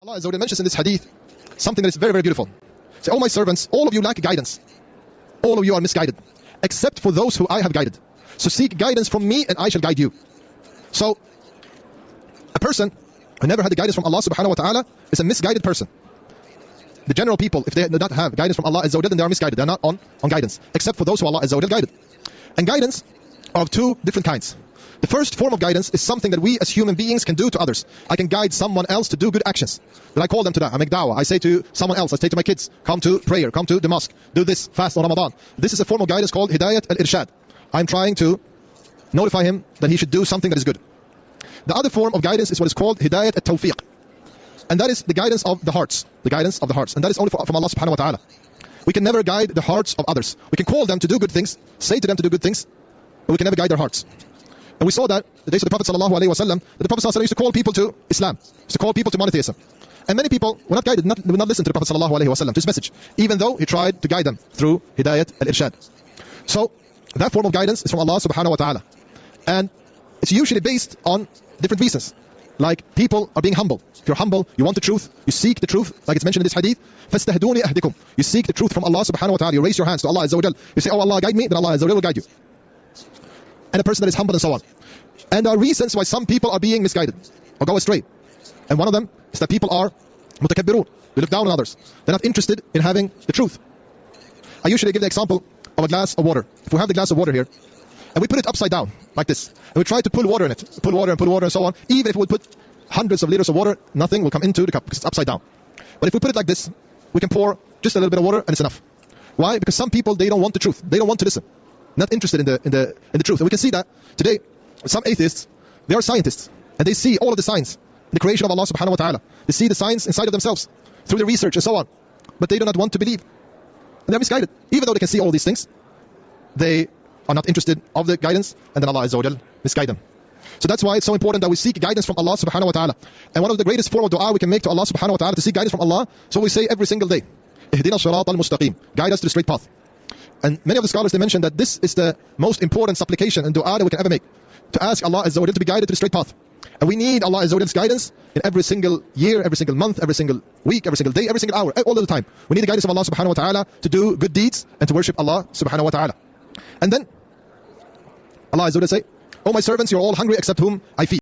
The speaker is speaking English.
Allah Azza wa Jalla mentions in this hadith something that is very, very beautiful. Say, "Oh my servants, all of you lack guidance. All of you are misguided, except for those who I have guided. So seek guidance from me and I shall guide you." So, a person who never had the guidance from Allah subhanahu wa ta'ala is a misguided person. The general people, if they do not have guidance from Allah Azza wa Jalla, then they are misguided. They are not on guidance, except for those who Allah Azza wa Jalla guided. And guidance are of two different kinds. The first form of guidance is something that we as human beings can do to others. I can guide someone else to do good actions. Then I call them to that. I make da'wah. I say to someone else, I say to my kids, come to prayer, come to the mosque, do this, fast on Ramadan. This is a form of guidance called hidayat al-irshad. I'm trying to notify him that he should do something that is good. The other form of guidance is what is called hidayat al-tawfiq. And that is the guidance of the hearts. The guidance of the hearts. And that is only from Allah subhanahu wa ta'ala. We can never guide the hearts of others. We can call them to do good things, say to them to do good things, but we can never guide their hearts. And we saw that the days of the Prophet sallallahu alaihi wasallam, that the Prophet sallallahu alaihi wasallam used to call people to Islam, used to call people to monotheism. And many people were not guided, would not listen to the Prophet sallallahu alaihi wasallam, to his message, even though he tried to guide them through hidayat al-irshad. So that form of guidance is from Allah subhanahu wa ta'ala. And it's usually based on different reasons. Like people are being humble. If you're humble, you want the truth, you seek the truth, like it's mentioned in this hadith. فَاسْتَهْدُونِ أَهْدِكُمْ. You seek the truth from Allah subhanahu wa ta'ala. You raise your hands to Allah Azza wa Jal. You say, "Oh Allah, guide me," then Allah Azza wa Jal will guide you. And a person that is humble and so on. And there are reasons why some people are being misguided or go astray. And one of them is that people are mutakabbirun. They look down on others. They're not interested in having the truth. I usually give the example of a glass of water. If we have the glass of water here, and we put it upside down, like this, and we try to pull water in it, pull water and so on, even if we would put hundreds of liters of water, nothing will come into the cup because it's upside down. But if we put it like this, we can pour just a little bit of water and it's enough. Why? Because some people, they don't want the truth. They don't want to listen. Not interested in the truth. And we can see that today, some atheists, they are scientists, and they see all of the signs in the creation of Allah subhanahu wa ta'ala. They see the signs inside of themselves through their research and so on. But they do not want to believe. And they're misguided. Even though they can see all these things, they are not interested of the guidance, and then Allah Azza wa Jal misguide them. So that's why it's so important that we seek guidance from Allah subhanahu wa ta'ala. And one of the greatest form of dua we can make to Allah subhanahu wa ta'ala to seek guidance from Allah, so we say every single day, Ihdina as-sirata al-mustaqim, guide us to the straight path. And many of the scholars, they mention that this is the most important supplication and dua that we can ever make, to ask Allah Azza wa Jal to be guided to the straight path. And we need Allah Azza wa Jal's guidance in every single year, every single month, every single week, every single day, every single hour, all of the time. We need the guidance of Allah subhanahu wa ta'ala to do good deeds and to worship Allah subhanahu wa ta'ala. And then Allah Azza wa Jal say, "Oh my servants, you're all hungry except whom I feed."